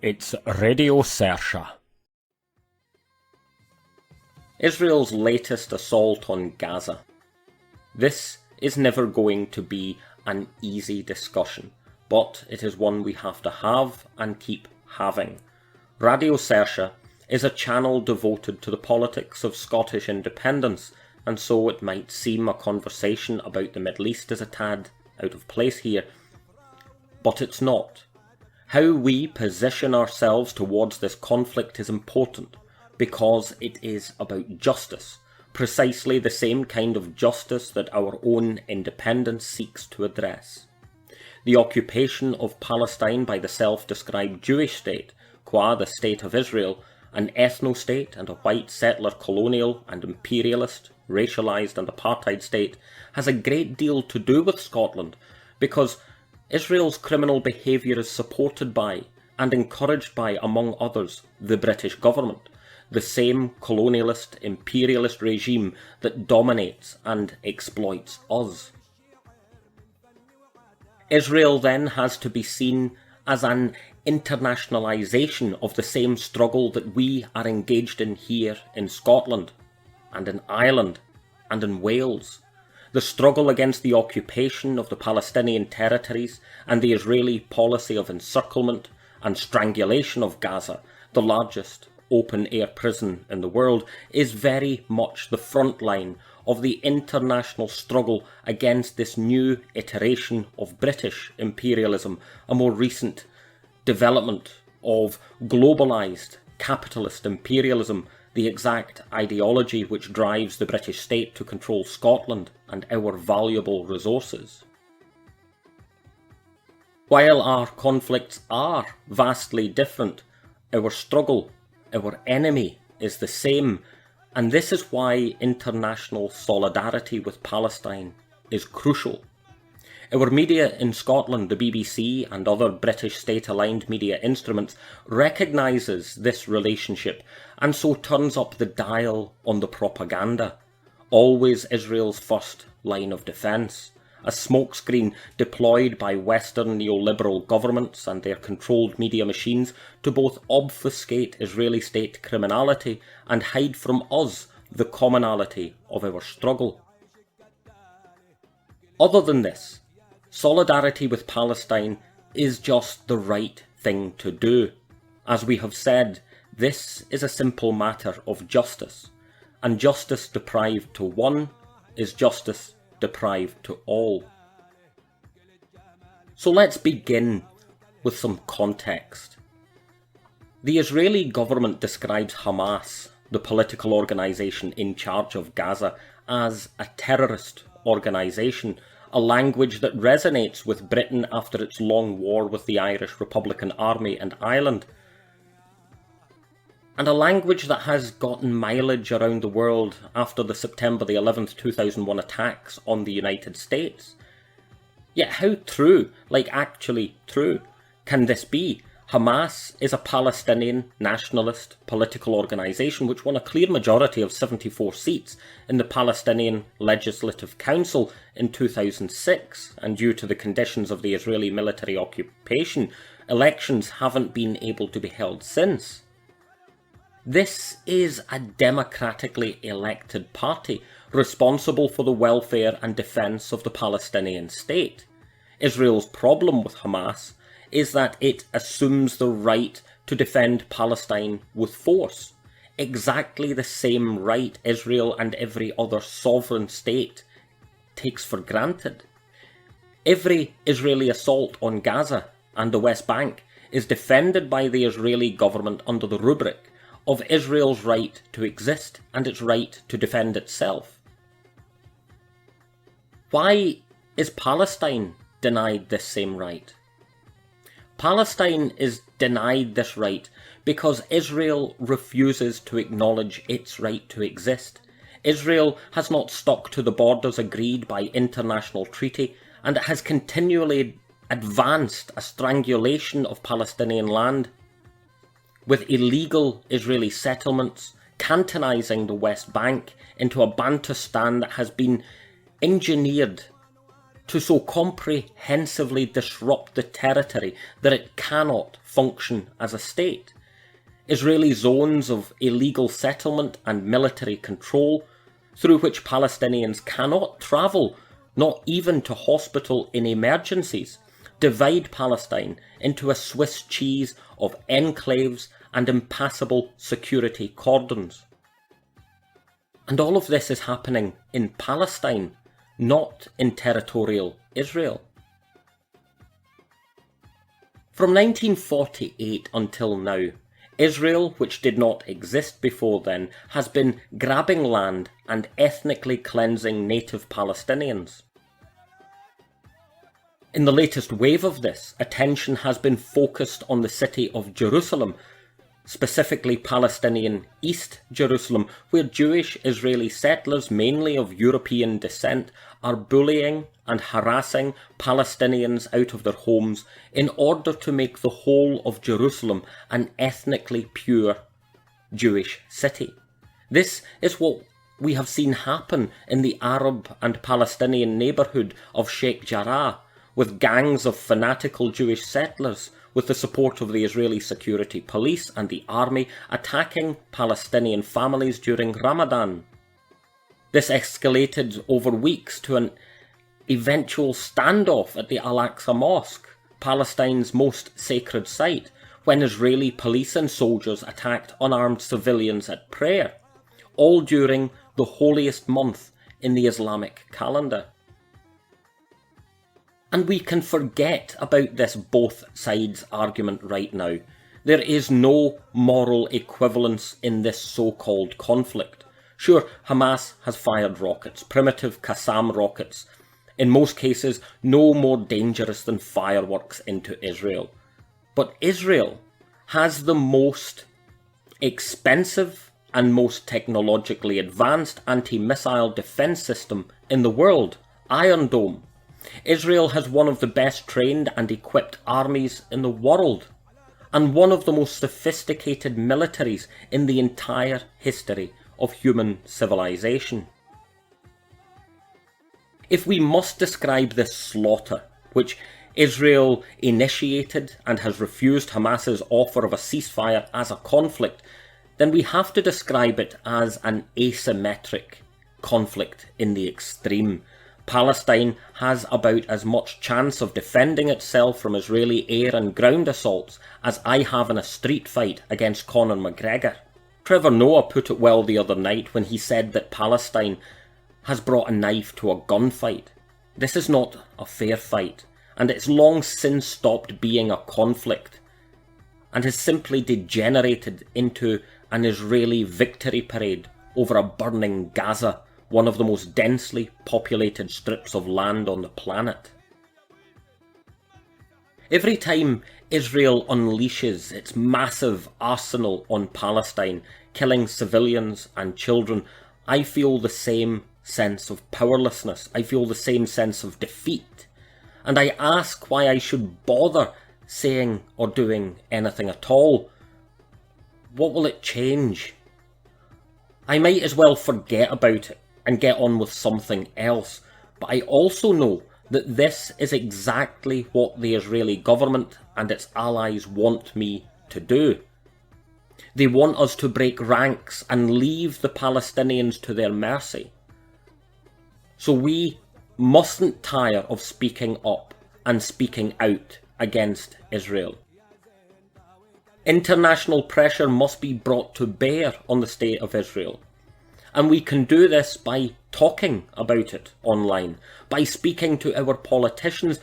It's Radio Saorsa. Israel's latest assault on Gaza. This is never going to be an easy discussion, but it is one we have to have and keep having. Radio Saorsa is a channel devoted to the politics of Scottish independence, and so it might seem a conversation about the Middle East is a tad out of place here, but it's not. How we position ourselves towards this conflict is important, because it is about justice, precisely the same kind of justice that our own independence seeks to address. The occupation of Palestine by the self-described Jewish state, qua the State of Israel, an ethno-state and a white settler-colonial and imperialist, racialised and apartheid state, has a great deal to do with Scotland, because Israel's criminal behaviour is supported by, and encouraged by, among others, the British government, the same colonialist-imperialist regime that dominates and exploits us. Israel then has to be seen as an internationalisation of the same struggle that we are engaged in here in Scotland, and in Ireland, and in Wales. The struggle against the occupation of the Palestinian territories and the Israeli policy of encirclement and strangulation of Gaza, the largest open-air prison in the world, is very much the front line of the international struggle against this new iteration of British imperialism, a more recent development of globalised capitalist imperialism, the exact ideology which drives the British state to control Scotland and our valuable resources. While our conflicts are vastly different, our struggle, our enemy is the same, and this is why international solidarity with Palestine is crucial. Our media in Scotland, the BBC and other British state-aligned media instruments, recognises this relationship and so turns up the dial on the propaganda. Always Israel's first line of defence, a smokescreen deployed by Western neoliberal governments and their controlled media machines to both obfuscate Israeli state criminality and hide from us the commonality of our struggle. Other than this, solidarity with Palestine is just the right thing to do. As we have said, this is a simple matter of justice, and justice deprived to one is justice deprived to all. So let's begin with some context. The Israeli government describes Hamas, the political organisation in charge of Gaza, as a terrorist organisation, a language that resonates with Britain after its long war with the Irish Republican Army and Ireland, and a language that has gotten mileage around the world after the September the 11th 2001 attacks on the United States. Yet how true, like actually true, can this be? Hamas is a Palestinian nationalist political organisation which won a clear majority of 74 seats in the Palestinian Legislative Council in 2006, and due to the conditions of the Israeli military occupation, elections haven't been able to be held since. This is a democratically elected party responsible for the welfare and defence of the Palestinian state. Israel's problem with Hamas is that it assumes the right to defend Palestine with force, exactly the same right Israel and every other sovereign state takes for granted. Every Israeli assault on Gaza and the West Bank is defended by the Israeli government under the rubric of Israel's right to exist and its right to defend itself. Why is Palestine denied this same right? Palestine is denied this right because Israel refuses to acknowledge its right to exist. Israel has not stuck to the borders agreed by international treaty and it has continually advanced a strangulation of Palestinian land, with illegal Israeli settlements cantonizing the West Bank into a Bantustan that has been engineered to so comprehensively disrupt the territory that it cannot function as a state. Israeli zones of illegal settlement and military control, through which Palestinians cannot travel, not even to hospital in emergencies, divide Palestine into a Swiss cheese of enclaves and impassable security cordons. And all of this is happening in Palestine, not in territorial Israel. From 1948 until now, Israel, which did not exist before then, has been grabbing land and ethnically cleansing native Palestinians. In the latest wave of this, attention has been focused on the city of Jerusalem, specifically Palestinian East Jerusalem, where Jewish Israeli settlers, mainly of European descent, are bullying and harassing Palestinians out of their homes in order to make the whole of Jerusalem an ethnically pure Jewish city. This is what we have seen happen in the Arab and Palestinian neighbourhood of Sheikh Jarrah, with gangs of fanatical Jewish settlers, with the support of the Israeli security police and the army, attacking Palestinian families during Ramadan. This escalated over weeks to an eventual standoff at the Al-Aqsa mosque, Palestine's most sacred site, when Israeli police and soldiers attacked unarmed civilians at prayer, all during the holiest month in the Islamic calendar. And we can forget about this both sides argument right now. There is no moral equivalence in this so-called conflict. Sure, Hamas has fired rockets, primitive Qassam rockets, in most cases no more dangerous than fireworks into Israel. But Israel has the most expensive and most technologically advanced anti-missile defence system in the world, Iron Dome. Israel has one of the best trained and equipped armies in the world, and one of the most sophisticated militaries in the entire history of human civilization. If we must describe this slaughter, which Israel initiated and has refused Hamas's offer of a ceasefire as a conflict, then we have to describe it as an asymmetric conflict in the extreme. Palestine has about as much chance of defending itself from Israeli air and ground assaults as I have in a street fight against Conor McGregor. Trevor Noah put it well the other night when he said that Palestine has brought a knife to a gunfight. This is not a fair fight, and it's long since stopped being a conflict, and has simply degenerated into an Israeli victory parade over a burning Gaza, one of the most densely populated strips of land on the planet. Every time Israel unleashes its massive arsenal on Palestine, killing civilians and children, I feel the same sense of powerlessness. I feel the same sense of defeat. And I ask why I should bother saying or doing anything at all. What will it change? I might as well forget about it and get on with something else, but I also know that this is exactly what the Israeli government and its allies want me to do. They want us to break ranks and leave the Palestinians to their mercy. So we mustn't tire of speaking up and speaking out against Israel. International pressure must be brought to bear on the state of Israel. And we can do this by talking about it online, by speaking to our politicians,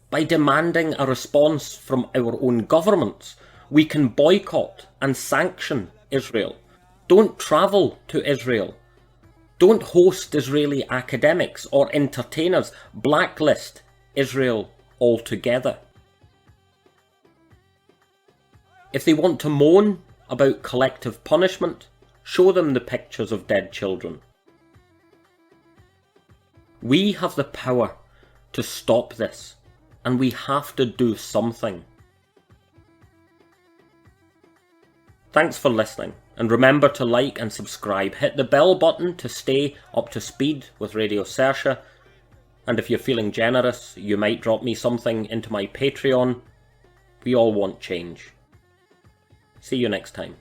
by demanding a response from our own governments. We can boycott and sanction Israel. Don't travel to Israel. Don't host Israeli academics or entertainers. Blacklist Israel altogether. If they want to moan about collective punishment, show them the pictures of dead children. We have the power to stop this, and we have to do something. Thanks for listening, and remember to like and subscribe. Hit the bell button to stay up to speed with Radio Saorsa, and if you're feeling generous, you might drop me something into my Patreon. We all want change. See you next time.